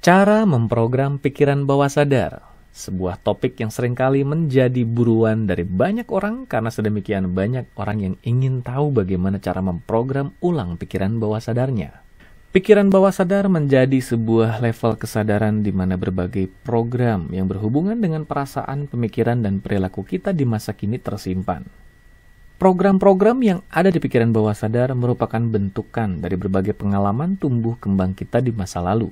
Cara memprogram pikiran bawah sadar, sebuah topik yang seringkali menjadi buruan dari banyak orang karena sedemikian banyak orang yang ingin tahu bagaimana cara memprogram ulang pikiran bawah sadarnya. Pikiran bawah sadar menjadi sebuah level kesadaran di mana berbagai program yang berhubungan dengan perasaan, pemikiran, dan perilaku kita di masa kini tersimpan. Program-program yang ada di pikiran bawah sadar merupakan bentukan dari berbagai pengalaman tumbuh kembang kita di masa lalu.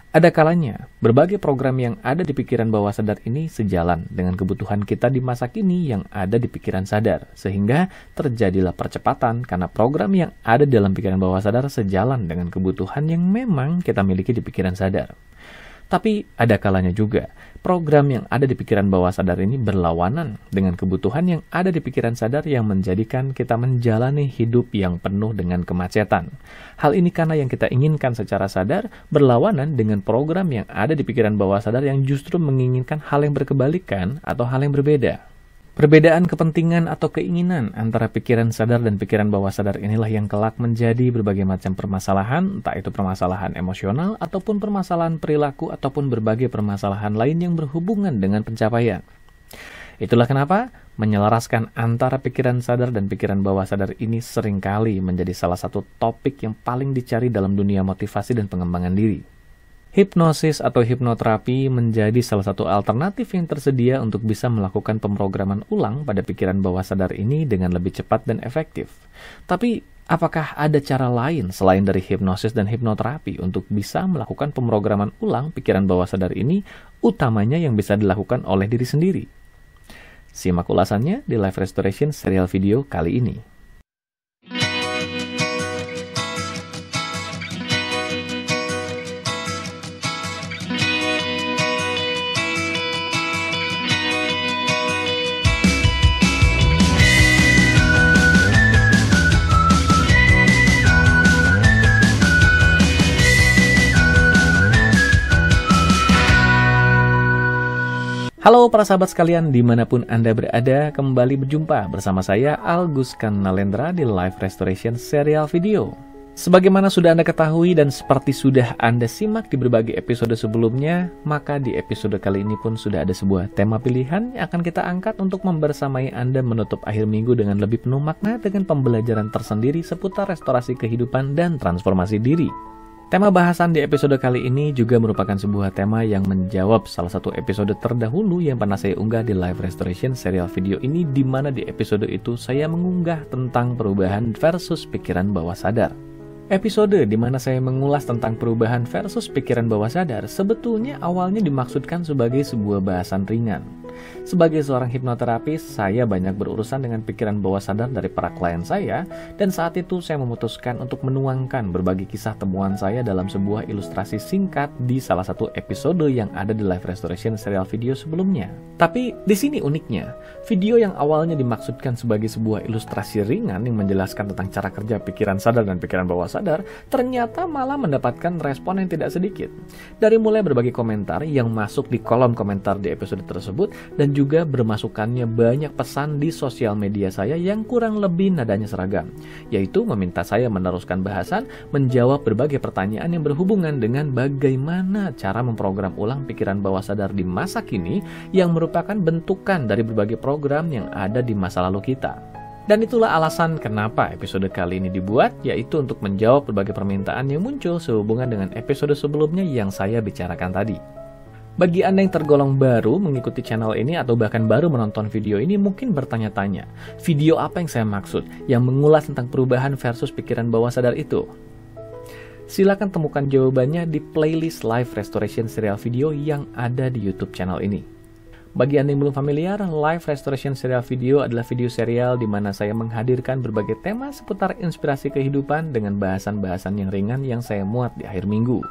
Ada kalanya, berbagai program yang ada di pikiran bawah sadar ini sejalan dengan kebutuhan kita di masa kini yang ada di pikiran sadar, sehingga terjadilah percepatan karena program yang ada dalam pikiran bawah sadar sejalan dengan kebutuhan yang memang kita miliki di pikiran sadar. Tapi ada kalanya juga, program yang ada di pikiran bawah sadar ini berlawanan dengan kebutuhan yang ada di pikiran sadar yang menjadikan kita menjalani hidup yang penuh dengan kemacetan. Hal ini karena yang kita inginkan secara sadar berlawanan dengan program yang ada di pikiran bawah sadar yang justru menginginkan hal yang berkebalikan atau hal yang berbeda. Perbedaan kepentingan atau keinginan antara pikiran sadar dan pikiran bawah sadar inilah yang kelak menjadi berbagai macam permasalahan, entah itu permasalahan emosional ataupun permasalahan perilaku ataupun berbagai permasalahan lain yang berhubungan dengan pencapaian. Itulah kenapa menyelaraskan antara pikiran sadar dan pikiran bawah sadar ini seringkali menjadi salah satu topik yang paling dicari dalam dunia motivasi dan pengembangan diri. Hipnosis atau hipnoterapi menjadi salah satu alternatif yang tersedia untuk bisa melakukan pemrograman ulang pada pikiran bawah sadar ini dengan lebih cepat dan efektif. Tapi, apakah ada cara lain selain dari hipnosis dan hipnoterapi untuk bisa melakukan pemrograman ulang pikiran bawah sadar ini, utamanya yang bisa dilakukan oleh diri sendiri? Simak ulasannya di Life Restoration serial video kali ini. Halo para sahabat sekalian, dimanapun Anda berada, kembali berjumpa bersama saya Algus Kanalendra di Life Restoration serial video. Sebagaimana sudah Anda ketahui dan seperti sudah Anda simak di berbagai episode sebelumnya, maka di episode kali ini pun sudah ada sebuah tema pilihan yang akan kita angkat untuk membersamai Anda menutup akhir minggu dengan lebih penuh makna dengan pembelajaran tersendiri seputar restorasi kehidupan dan transformasi diri. Tema bahasan di episode kali ini juga merupakan sebuah tema yang menjawab salah satu episode terdahulu yang pernah saya unggah di Life Restoration serial video ini, di mana di episode itu saya mengunggah tentang perubahan versus pikiran bawah sadar. Episode di mana saya mengulas tentang perubahan versus pikiran bawah sadar sebetulnya awalnya dimaksudkan sebagai sebuah bahasan ringan. Sebagai seorang hipnoterapis, saya banyak berurusan dengan pikiran bawah sadar dari para klien saya, dan saat itu saya memutuskan untuk menuangkan berbagai kisah temuan saya dalam sebuah ilustrasi singkat di salah satu episode yang ada di Life Restoration serial video sebelumnya. Tapi di sini uniknya, video yang awalnya dimaksudkan sebagai sebuah ilustrasi ringan yang menjelaskan tentang cara kerja pikiran sadar dan pikiran bawah sadar, ternyata malah mendapatkan respon yang tidak sedikit. Dari mulai berbagai komentar yang masuk di kolom komentar di episode tersebut, dan juga bermasukannya banyak pesan di sosial media saya yang kurang lebih nadanya seragam, yaitu meminta saya meneruskan bahasan menjawab berbagai pertanyaan yang berhubungan dengan bagaimana cara memprogram ulang pikiran bawah sadar di masa kini yang merupakan bentukan dari berbagai program yang ada di masa lalu kita. Dan itulah alasan kenapa episode kali ini dibuat, yaitu untuk menjawab berbagai permintaan yang muncul sehubungan dengan episode sebelumnya yang saya bicarakan tadi. Bagi Anda yang tergolong baru mengikuti channel ini atau bahkan baru menonton video ini, mungkin bertanya-tanya, video apa yang saya maksud yang mengulas tentang perubahan versus pikiran bawah sadar itu? Silakan temukan jawabannya di playlist Life Restoration serial video yang ada di YouTube channel ini. Bagi Anda yang belum familiar, Life Restoration serial video adalah video serial di mana saya menghadirkan berbagai tema seputar inspirasi kehidupan dengan bahasan-bahasan yang ringan yang saya muat di akhir minggu.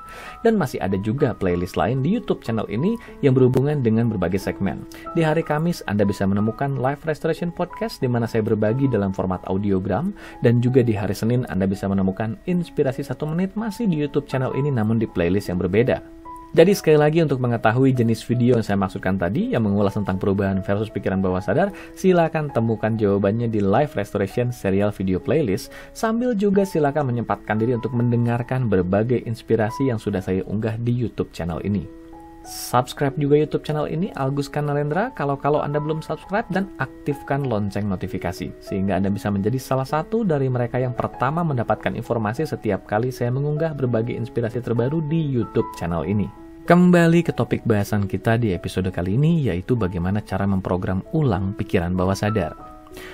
Dan masih ada juga playlist lain di YouTube channel ini yang berhubungan dengan berbagai segmen. Di hari Kamis, Anda bisa menemukan Life Restoration Podcast di mana saya berbagi dalam format audiogram, dan juga di hari Senin Anda bisa menemukan Inspirasi 1 Menit masih di YouTube channel ini namun di playlist yang berbeda. Jadi sekali lagi untuk mengetahui jenis video yang saya maksudkan tadi yang mengulas tentang perubahan versus pikiran bawah sadar, silakan temukan jawabannya di Life Restoration Serial Video Playlist, sambil juga silakan menyempatkan diri untuk mendengarkan berbagai inspirasi yang sudah saya unggah di YouTube channel ini. Subscribe juga YouTube channel ini, Alguskan Nalendra, kalau Anda belum subscribe, dan aktifkan lonceng notifikasi, sehingga Anda bisa menjadi salah satu dari mereka yang pertama mendapatkan informasi setiap kali saya mengunggah berbagai inspirasi terbaru di YouTube channel ini. Kembali ke topik bahasan kita di episode kali ini, yaitu bagaimana cara memprogram ulang pikiran bawah sadar.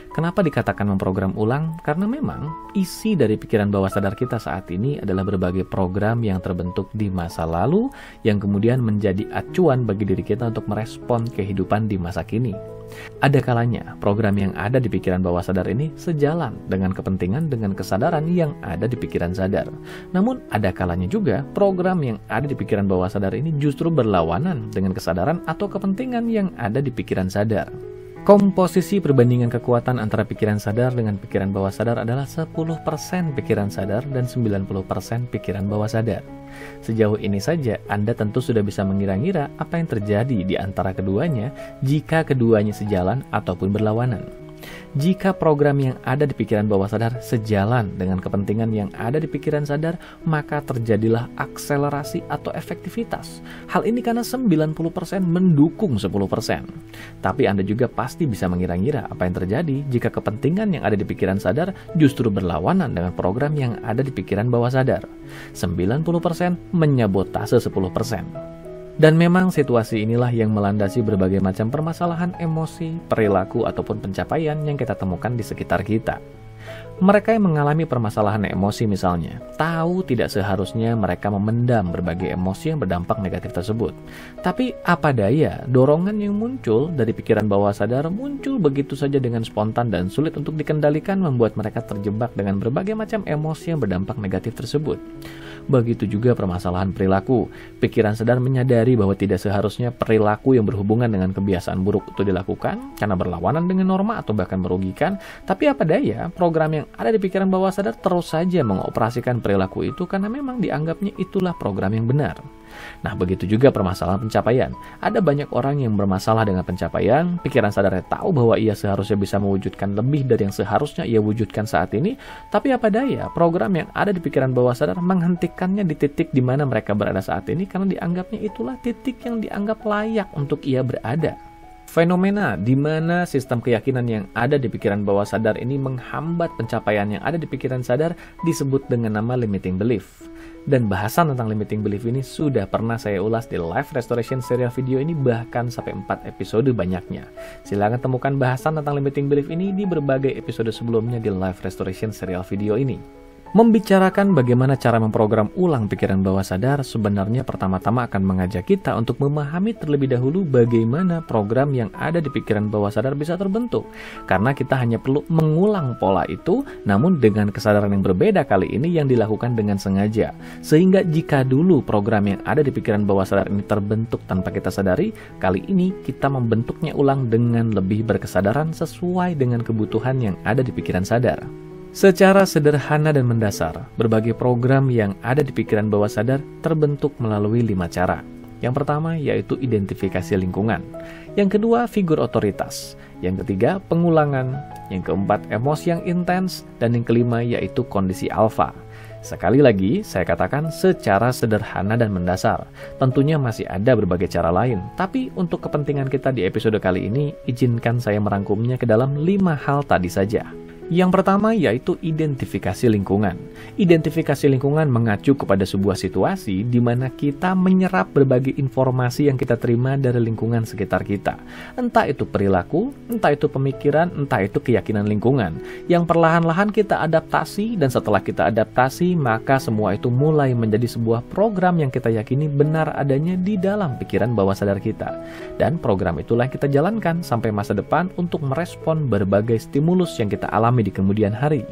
Kenapa dikatakan memprogram ulang? Karena memang isi dari pikiran bawah sadar kita saat ini adalah berbagai program yang terbentuk di masa lalu yang kemudian menjadi acuan bagi diri kita untuk merespon kehidupan di masa kini. Ada kalanya program yang ada di pikiran bawah sadar ini sejalan dengan kepentingan dengan kesadaran yang ada di pikiran sadar. Namun ada kalanya juga program yang ada di pikiran bawah sadar ini justru berlawanan dengan kesadaran atau kepentingan yang ada di pikiran sadar. Komposisi perbandingan kekuatan antara pikiran sadar dengan pikiran bawah sadar adalah 10% pikiran sadar dan 90% pikiran bawah sadar. Sejauh ini saja, Anda tentu sudah bisa mengira-ngira apa yang terjadi di antara keduanya jika keduanya sejalan ataupun berlawanan. Jika program yang ada di pikiran bawah sadar sejalan dengan kepentingan yang ada di pikiran sadar, maka terjadilah akselerasi atau efektivitas. Hal ini karena 90% mendukung 10%. Tapi Anda juga pasti bisa mengira-ngira apa yang terjadi jika kepentingan yang ada di pikiran sadar justru berlawanan dengan program yang ada di pikiran bawah sadar. 90% menyabotase 10%. Dan memang situasi inilah yang melandasi berbagai macam permasalahan emosi, perilaku, ataupun pencapaian yang kita temukan di sekitar kita. Mereka yang mengalami permasalahan emosi misalnya, tahu tidak seharusnya mereka memendam berbagai emosi yang berdampak negatif tersebut. Tapi apa daya, dorongan yang muncul dari pikiran bawah sadar muncul begitu saja dengan spontan dan sulit untuk dikendalikan, membuat mereka terjebak dengan berbagai macam emosi yang berdampak negatif tersebut. Begitu juga permasalahan perilaku. Pikiran sadar menyadari bahwa tidak seharusnya perilaku yang berhubungan dengan kebiasaan buruk itu dilakukan karena berlawanan dengan norma atau bahkan merugikan. Tapi apa daya, program yang ada di pikiran bawah sadar terus saja mengoperasikan perilaku itu karena memang dianggapnya itulah program yang benar. Nah, begitu juga permasalahan pencapaian. Ada banyak orang yang bermasalah dengan pencapaian, pikiran sadarnya tahu bahwa ia seharusnya bisa mewujudkan lebih dari yang seharusnya ia wujudkan saat ini, tapi apa daya, program yang ada di pikiran bawah sadar menghentikannya di titik di mana mereka berada saat ini karena dianggapnya itulah titik yang dianggap layak untuk ia berada. Fenomena di mana sistem keyakinan yang ada di pikiran bawah sadar ini menghambat pencapaian yang ada di pikiran sadar disebut dengan nama limiting belief. Dan bahasan tentang limiting belief ini sudah pernah saya ulas di Life Restoration Serial Video ini, bahkan sampai 4 episode banyaknya. Silahkan temukan bahasan tentang limiting belief ini di berbagai episode sebelumnya di Life Restoration Serial Video ini. Membicarakan bagaimana cara memprogram ulang pikiran bawah sadar sebenarnya pertama-tama akan mengajak kita untuk memahami terlebih dahulu bagaimana program yang ada di pikiran bawah sadar bisa terbentuk. Karena kita hanya perlu mengulang pola itu, namun dengan kesadaran yang berbeda kali ini yang dilakukan dengan sengaja. Sehingga jika dulu program yang ada di pikiran bawah sadar ini terbentuk tanpa kita sadari, kali ini kita membentuknya ulang dengan lebih berkesadaran sesuai dengan kebutuhan yang ada di pikiran sadar. Secara sederhana dan mendasar, berbagai program yang ada di pikiran bawah sadar terbentuk melalui 5 cara. Yang pertama yaitu identifikasi lingkungan. Yang kedua, figur otoritas. Yang ketiga, pengulangan. Yang keempat, emosi yang intens. Dan yang kelima yaitu kondisi alfa. Sekali lagi, saya katakan secara sederhana dan mendasar. Tentunya masih ada berbagai cara lain. Tapi untuk kepentingan kita di episode kali ini, izinkan saya merangkumnya ke dalam 5 hal tadi saja. Yang pertama yaitu identifikasi lingkungan. Identifikasi lingkungan mengacu kepada sebuah situasi di mana kita menyerap berbagai informasi yang kita terima dari lingkungan sekitar kita. Entah itu perilaku, entah itu pemikiran, entah itu keyakinan lingkungan. Yang perlahan-lahan kita adaptasi, dan setelah kita adaptasi, maka semua itu mulai menjadi sebuah program yang kita yakini benar adanya di dalam pikiran bawah sadar kita. Dan program itulah yang kita jalankan sampai masa depan untuk merespon berbagai stimulus yang kita alami di kemudian hari.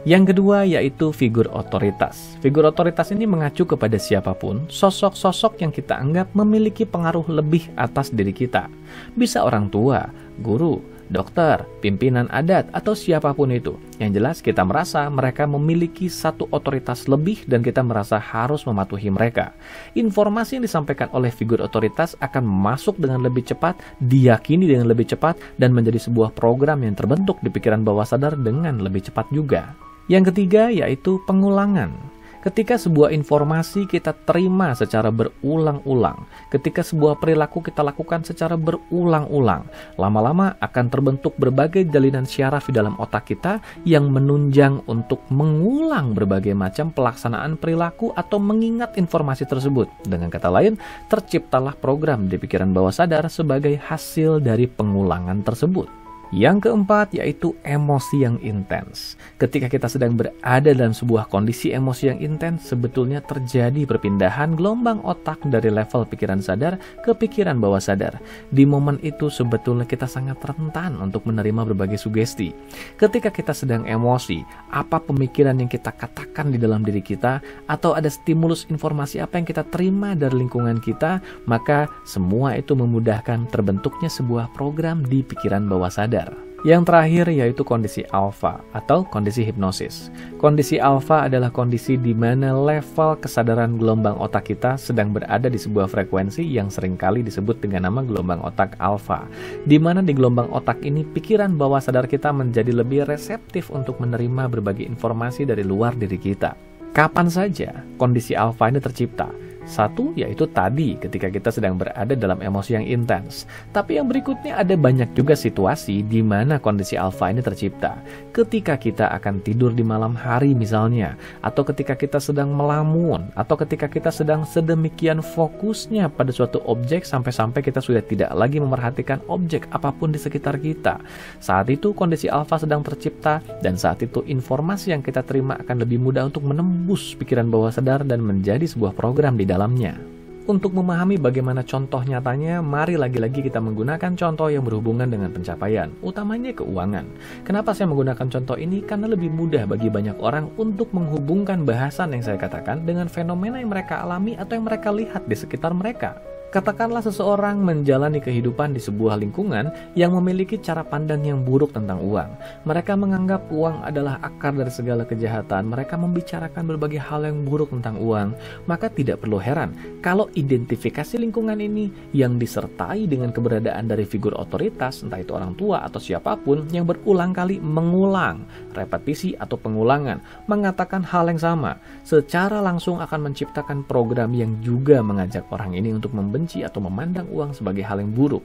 Yang kedua yaitu figur otoritas. Figur otoritas ini mengacu kepada siapapun, sosok-sosok yang kita anggap memiliki pengaruh lebih atas diri kita. Bisa orang tua, guru, dokter, pimpinan adat, atau siapapun itu. Yang jelas kita merasa mereka memiliki satu otoritas lebih dan kita merasa harus mematuhi mereka. Informasi yang disampaikan oleh figur otoritas akan masuk dengan lebih cepat, diyakini dengan lebih cepat, dan menjadi sebuah program yang terbentuk di pikiran bawah sadar dengan lebih cepat juga. Yang ketiga yaitu pengulangan. Ketika sebuah informasi kita terima secara berulang-ulang, ketika sebuah perilaku kita lakukan secara berulang-ulang, lama-lama akan terbentuk berbagai jalinan syaraf di dalam otak kita yang menunjang untuk mengulang berbagai macam pelaksanaan perilaku atau mengingat informasi tersebut. Dengan kata lain, terciptalah program di pikiran bawah sadar sebagai hasil dari pengulangan tersebut. Yang keempat yaitu emosi yang intens. Ketika kita sedang berada dalam sebuah kondisi emosi yang intens, sebetulnya terjadi perpindahan gelombang otak dari level pikiran sadar ke pikiran bawah sadar. Di momen itu sebetulnya kita sangat rentan untuk menerima berbagai sugesti. Ketika kita sedang emosi, apa pemikiran yang kita katakan di dalam diri kita, atau ada stimulus informasi apa yang kita terima dari lingkungan kita, maka semua itu memudahkan terbentuknya sebuah program di pikiran bawah sadar. Yang terakhir yaitu kondisi alfa atau kondisi hipnosis. Kondisi alfa adalah kondisi di mana level kesadaran gelombang otak kita sedang berada di sebuah frekuensi yang seringkali disebut dengan nama gelombang otak alfa. Di mana di gelombang otak ini pikiran bawah sadar kita menjadi lebih reseptif untuk menerima berbagai informasi dari luar diri kita. Kapan saja kondisi alfa ini tercipta? Satu, yaitu tadi ketika kita sedang berada dalam emosi yang intens. Tapi yang berikutnya ada banyak juga situasi di mana kondisi alfa ini tercipta. Ketika kita akan tidur di malam hari misalnya, atau ketika kita sedang melamun, atau ketika kita sedang sedemikian fokusnya pada suatu objek sampai-sampai kita sudah tidak lagi memerhatikan objek apapun di sekitar kita. Saat itu kondisi alfa sedang tercipta, dan saat itu informasi yang kita terima akan lebih mudah untuk menembus pikiran bawah sadar dan menjadi sebuah program di dalamnya. Untuk memahami bagaimana contoh nyatanya, mari lagi-lagi kita menggunakan contoh yang berhubungan dengan pencapaian, utamanya keuangan. Kenapa saya menggunakan contoh ini? Karena lebih mudah bagi banyak orang untuk menghubungkan bahasan yang saya katakan dengan fenomena yang mereka alami atau yang mereka lihat di sekitar mereka. Katakanlah seseorang menjalani kehidupan di sebuah lingkungan yang memiliki cara pandang yang buruk tentang uang. Mereka menganggap uang adalah akar dari segala kejahatan. Mereka membicarakan berbagai hal yang buruk tentang uang. Maka tidak perlu heran kalau identifikasi lingkungan ini yang disertai dengan keberadaan dari figur otoritas, entah itu orang tua atau siapapun, yang berulang kali mengulang, repetisi atau pengulangan, mengatakan hal yang sama, secara langsung akan menciptakan program yang juga mengajak orang ini untuk membenci atau memandang uang sebagai hal yang buruk.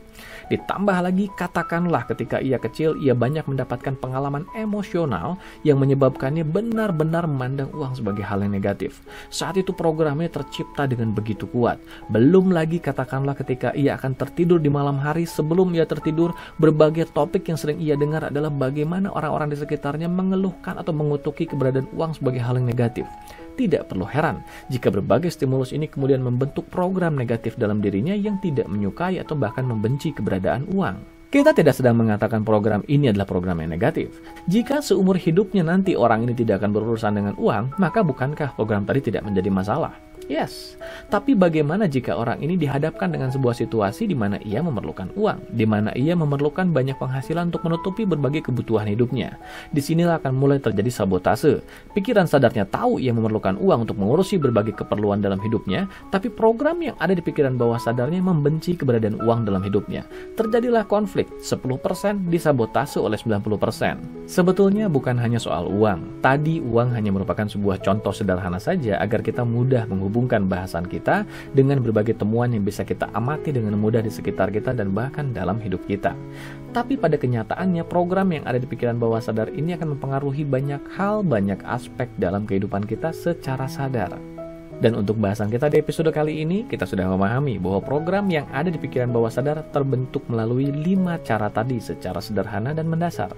Ditambah lagi, katakanlah ketika ia kecil, ia banyak mendapatkan pengalaman emosional yang menyebabkannya benar-benar memandang uang sebagai hal yang negatif. Saat itu programnya tercipta dengan begitu kuat. Belum lagi katakanlah ketika ia akan tertidur di malam hari, sebelum ia tertidur, berbagai topik yang sering ia dengar adalah bagaimana orang-orang di sekitarnya mengeluhkan atau mengutuki keberadaan uang sebagai hal yang negatif. Tidak perlu heran jika berbagai stimulus ini kemudian membentuk program negatif dalam dirinya yang tidak menyukai atau bahkan membenci keberadaan uang. Kita tidak sedang mengatakan program ini adalah program yang negatif. Jika seumur hidupnya nanti orang ini tidak akan berurusan dengan uang, maka bukankah program tadi tidak menjadi masalah? Yes, tapi bagaimana jika orang ini dihadapkan dengan sebuah situasi di mana ia memerlukan uang, di mana ia memerlukan banyak penghasilan untuk menutupi berbagai kebutuhan hidupnya? Disinilah akan mulai terjadi sabotase. Pikiran sadarnya tahu ia memerlukan uang untuk mengurusi berbagai keperluan dalam hidupnya, tapi program yang ada di pikiran bawah sadarnya membenci keberadaan uang dalam hidupnya. Terjadilah konflik, 10% disabotase oleh 90%. Sebetulnya bukan hanya soal uang. Tadi uang hanya merupakan sebuah contoh sederhana saja agar kita mudah menghubungkan bahasan kita dengan berbagai temuan yang bisa kita amati dengan mudah di sekitar kita dan bahkan dalam hidup kita. Tapi pada kenyataannya program yang ada di pikiran bawah sadar ini akan mempengaruhi banyak hal, banyak aspek dalam kehidupan kita secara sadar. Dan untuk bahasan kita di episode kali ini, kita sudah memahami bahwa program yang ada di pikiran bawah sadar terbentuk melalui 5 cara tadi secara sederhana dan mendasar.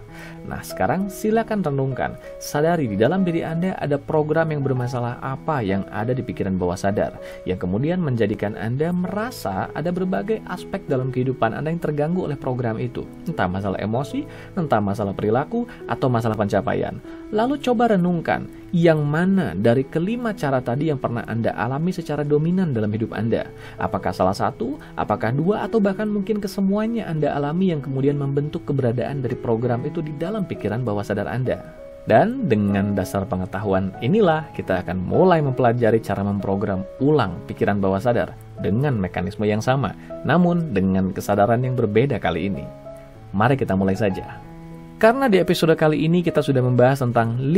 Nah, sekarang silakan renungkan, sadari di dalam diri Anda ada program yang bermasalah apa yang ada di pikiran bawah sadar, yang kemudian menjadikan Anda merasa ada berbagai aspek dalam kehidupan Anda yang terganggu oleh program itu. Entah masalah emosi, entah masalah perilaku, atau masalah pencapaian. Lalu coba renungkan, yang mana dari kelima cara tadi yang pernah Anda alami secara dominan dalam hidup Anda? Apakah salah satu, apakah dua, atau bahkan mungkin kesemuanya Anda alami yang kemudian membentuk keberadaan dari program itu di dalam pikiran bawah sadar Anda? Dan dengan dasar pengetahuan inilah kita akan mulai mempelajari cara memprogram ulang pikiran bawah sadar dengan mekanisme yang sama, namun dengan kesadaran yang berbeda kali ini. Mari kita mulai saja. Karena di episode kali ini kita sudah membahas tentang 5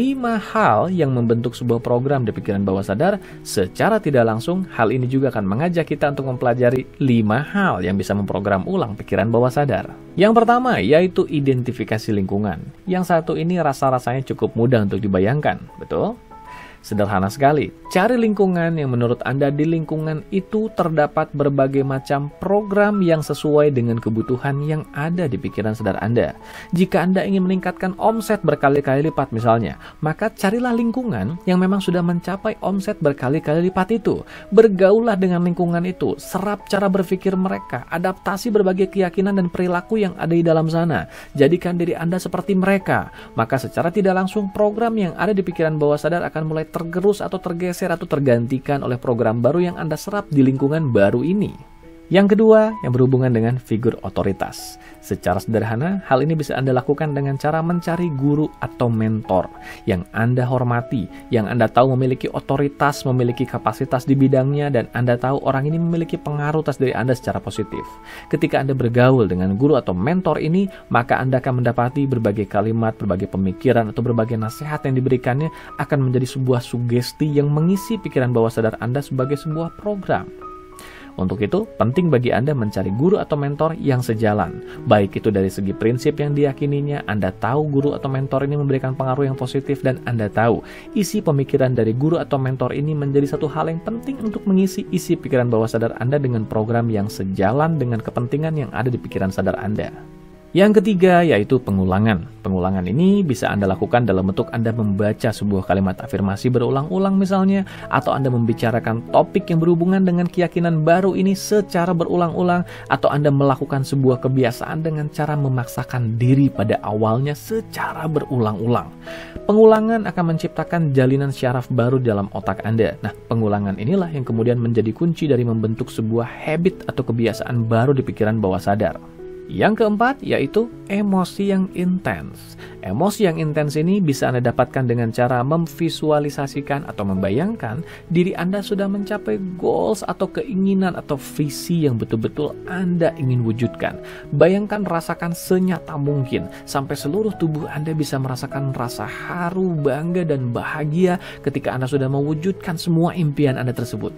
hal yang membentuk sebuah program di pikiran bawah sadar, secara tidak langsung hal ini juga akan mengajak kita untuk mempelajari 5 hal yang bisa memprogram ulang pikiran bawah sadar. Yang pertama yaitu identifikasi lingkungan. Yang satu ini rasa-rasanya cukup mudah untuk dibayangkan, betul? Sederhana sekali, cari lingkungan yang menurut Anda di lingkungan itu terdapat berbagai macam program yang sesuai dengan kebutuhan yang ada di pikiran sadar Anda. Jika Anda ingin meningkatkan omset berkali-kali lipat misalnya, maka carilah lingkungan yang memang sudah mencapai omset berkali-kali lipat itu. Bergaullah dengan lingkungan itu, serap cara berpikir mereka, adaptasi berbagai keyakinan dan perilaku yang ada di dalam sana. Jadikan diri Anda seperti mereka, maka secara tidak langsung program yang ada di pikiran bawah sadar akan mulai tergerus atau tergeser atau tergantikan oleh program baru yang Anda serap di lingkungan baru ini. Yang kedua, yang berhubungan dengan figur otoritas. Secara sederhana, hal ini bisa Anda lakukan dengan cara mencari guru atau mentor yang Anda hormati, yang Anda tahu memiliki otoritas, memiliki kapasitas di bidangnya, dan Anda tahu orang ini memiliki pengaruh atas diri Anda secara positif. Ketika Anda bergaul dengan guru atau mentor ini, maka Anda akan mendapati berbagai kalimat, berbagai pemikiran, atau berbagai nasihat yang diberikannya akan menjadi sebuah sugesti yang mengisi pikiran bawah sadar Anda sebagai sebuah program. Untuk itu, penting bagi Anda mencari guru atau mentor yang sejalan. Baik itu dari segi prinsip yang diyakininya, Anda tahu guru atau mentor ini memberikan pengaruh yang positif, dan Anda tahu isi pemikiran dari guru atau mentor ini menjadi satu hal yang penting untuk mengisi isi pikiran bawah sadar Anda dengan program yang sejalan dengan kepentingan yang ada di pikiran sadar Anda. Yang ketiga yaitu pengulangan. Pengulangan ini bisa Anda lakukan dalam bentuk Anda membaca sebuah kalimat afirmasi berulang-ulang misalnya, atau Anda membicarakan topik yang berhubungan dengan keyakinan baru ini secara berulang-ulang, atau Anda melakukan sebuah kebiasaan dengan cara memaksakan diri pada awalnya secara berulang-ulang. Pengulangan akan menciptakan jalinan syaraf baru dalam otak Anda. Nah, pengulangan inilah yang kemudian menjadi kunci dari membentuk sebuah habit atau kebiasaan baru di pikiran bawah sadar. Yang keempat yaitu emosi yang intens. Emosi yang intens ini bisa Anda dapatkan dengan cara memvisualisasikan atau membayangkan diri Anda sudah mencapai goals atau keinginan atau visi yang betul-betul Anda ingin wujudkan. Bayangkan, rasakan senyata mungkin sampai seluruh tubuh Anda bisa merasakan rasa haru, bangga, dan bahagia ketika Anda sudah mewujudkan semua impian Anda tersebut.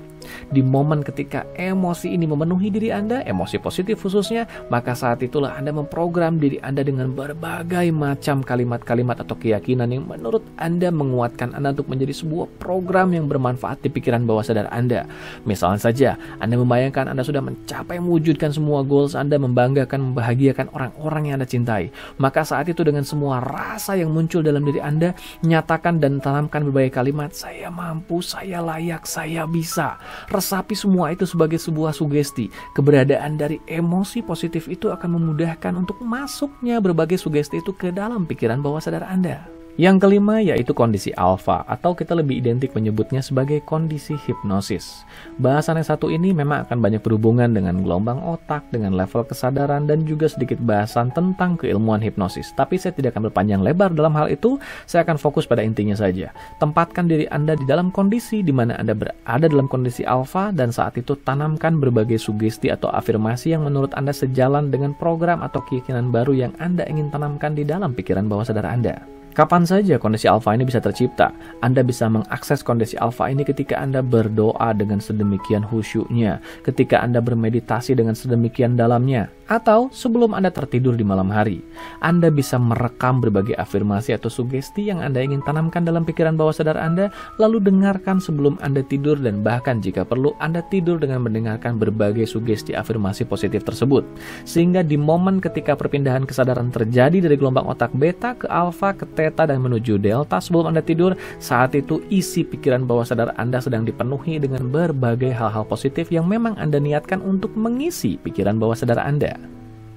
Di momen ketika emosi ini memenuhi diri Anda, emosi positif khususnya, maka saat itulah Anda memprogram diri Anda dengan berbagai macam kalimat-kalimat atau keyakinan yang menurut Anda menguatkan Anda untuk menjadi sebuah program yang bermanfaat di pikiran bawah sadar Anda. Misalnya saja, Anda membayangkan Anda sudah mencapai mewujudkan semua goals Anda, membanggakan, membahagiakan orang-orang yang Anda cintai. Maka saat itu dengan semua rasa yang muncul dalam diri Anda, nyatakan dan tanamkan berbagai kalimat, saya mampu, saya layak, saya bisa. Resapi semua itu sebagai sebuah sugesti. Keberadaan dari emosi positif itu akan memudahkan untuk masuknya berbagai sugesti itu ke dalam pikiran bawah sadar Anda. Yang kelima yaitu kondisi alfa, atau kita lebih identik menyebutnya sebagai kondisi hipnosis. Bahasan yang satu ini memang akan banyak berhubungan dengan gelombang otak, dengan level kesadaran, dan juga sedikit bahasan tentang keilmuan hipnosis. Tapi saya tidak akan berpanjang lebar dalam hal itu, saya akan fokus pada intinya saja. Tempatkan diri Anda di dalam kondisi di mana Anda berada dalam kondisi alfa, dan saat itu tanamkan berbagai sugesti atau afirmasi yang menurut Anda sejalan dengan program atau keyakinan baru yang Anda ingin tanamkan di dalam pikiran bawah sadar Anda. Kapan saja kondisi alfa ini bisa tercipta? Anda bisa mengakses kondisi alfa ini ketika Anda berdoa dengan sedemikian khusyuknya, ketika Anda bermeditasi dengan sedemikian dalamnya, atau sebelum Anda tertidur di malam hari. Anda bisa merekam berbagai afirmasi atau sugesti yang Anda ingin tanamkan dalam pikiran bawah sadar Anda, lalu dengarkan sebelum Anda tidur, dan bahkan jika perlu Anda tidur dengan mendengarkan berbagai sugesti afirmasi positif tersebut. Sehingga di momen ketika perpindahan kesadaran terjadi dari gelombang otak beta ke alfa ke theta dan menuju delta sebelum Anda tidur, saat itu isi pikiran bawah sadar Anda sedang dipenuhi dengan berbagai hal-hal positif yang memang Anda niatkan untuk mengisi pikiran bawah sadar Anda.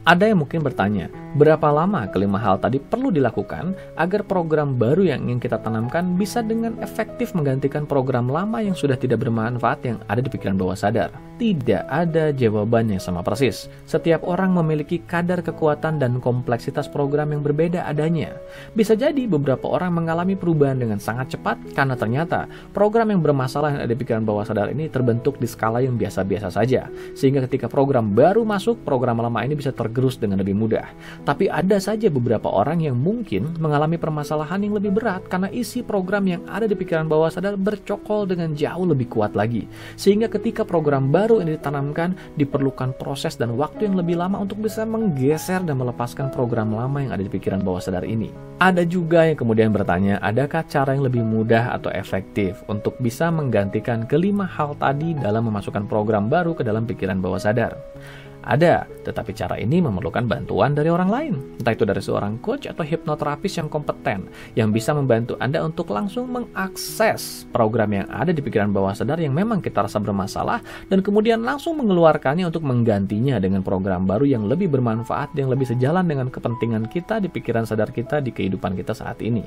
Ada yang mungkin bertanya, berapa lama kelima hal tadi perlu dilakukan agar program baru yang ingin kita tanamkan bisa dengan efektif menggantikan program lama yang sudah tidak bermanfaat yang ada di pikiran bawah sadar? Tidak ada jawaban yang sama persis. Setiap orang memiliki kadar kekuatan dan kompleksitas program yang berbeda adanya. Bisa jadi beberapa orang mengalami perubahan dengan sangat cepat karena ternyata program yang bermasalah yang ada di pikiran bawah sadar ini terbentuk di skala yang biasa-biasa saja. Sehingga ketika program baru masuk, program lama ini bisa tergerus dengan lebih mudah. Tapi ada saja beberapa orang yang mungkin mengalami permasalahan yang lebih berat karena isi program yang ada di pikiran bawah sadar bercokol dengan jauh lebih kuat lagi. Sehingga ketika program baru ini ditanamkan, diperlukan proses dan waktu yang lebih lama untuk bisa menggeser dan melepaskan program lama yang ada di pikiran bawah sadar ini. Ada juga yang kemudian bertanya, adakah cara yang lebih mudah atau efektif untuk bisa menggantikan kelima hal tadi dalam memasukkan program baru ke dalam pikiran bawah sadar? Ada, tetapi cara ini memerlukan bantuan dari orang lain. Entah itu dari seorang coach atau hipnoterapis yang kompeten, yang bisa membantu Anda untuk langsung mengakses program yang ada di pikiran bawah sadar yang memang kita rasa bermasalah, dan kemudian langsung mengeluarkannya untuk menggantinya dengan program baru yang lebih bermanfaat, yang lebih sejalan dengan kepentingan kita di pikiran sadar kita di kehidupan kita saat ini.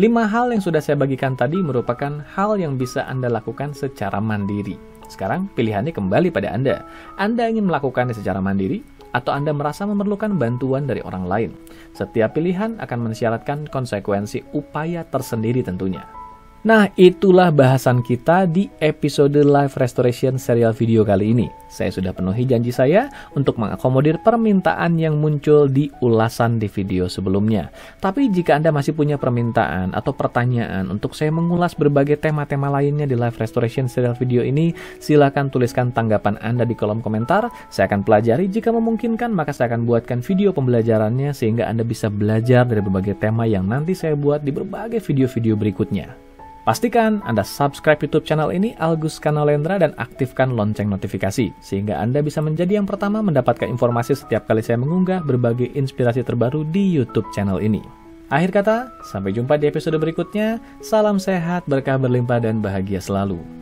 5 hal yang sudah saya bagikan tadi merupakan hal yang bisa Anda lakukan secara mandiri. Sekarang pilihannya kembali pada Anda. Anda ingin melakukannya secara mandiri atau Anda merasa memerlukan bantuan dari orang lain. Setiap pilihan akan mensyaratkan konsekuensi upaya tersendiri tentunya. Nah, itulah bahasan kita di episode Life Restoration serial video kali ini. Saya sudah penuhi janji saya untuk mengakomodir permintaan yang muncul di ulasan di video sebelumnya. Tapi jika Anda masih punya permintaan atau pertanyaan untuk saya mengulas berbagai tema-tema lainnya di Life Restoration serial video ini, silakan tuliskan tanggapan Anda di kolom komentar. Saya akan pelajari, jika memungkinkan maka saya akan buatkan video pembelajarannya sehingga Anda bisa belajar dari berbagai tema yang nanti saya buat di berbagai video-video berikutnya. Pastikan Anda subscribe YouTube channel ini, Auguskan Nalendra, dan aktifkan lonceng notifikasi, sehingga Anda bisa menjadi yang pertama mendapatkan informasi setiap kali saya mengunggah berbagai inspirasi terbaru di YouTube channel ini. Akhir kata, sampai jumpa di episode berikutnya. Salam sehat, berkah berlimpah, dan bahagia selalu.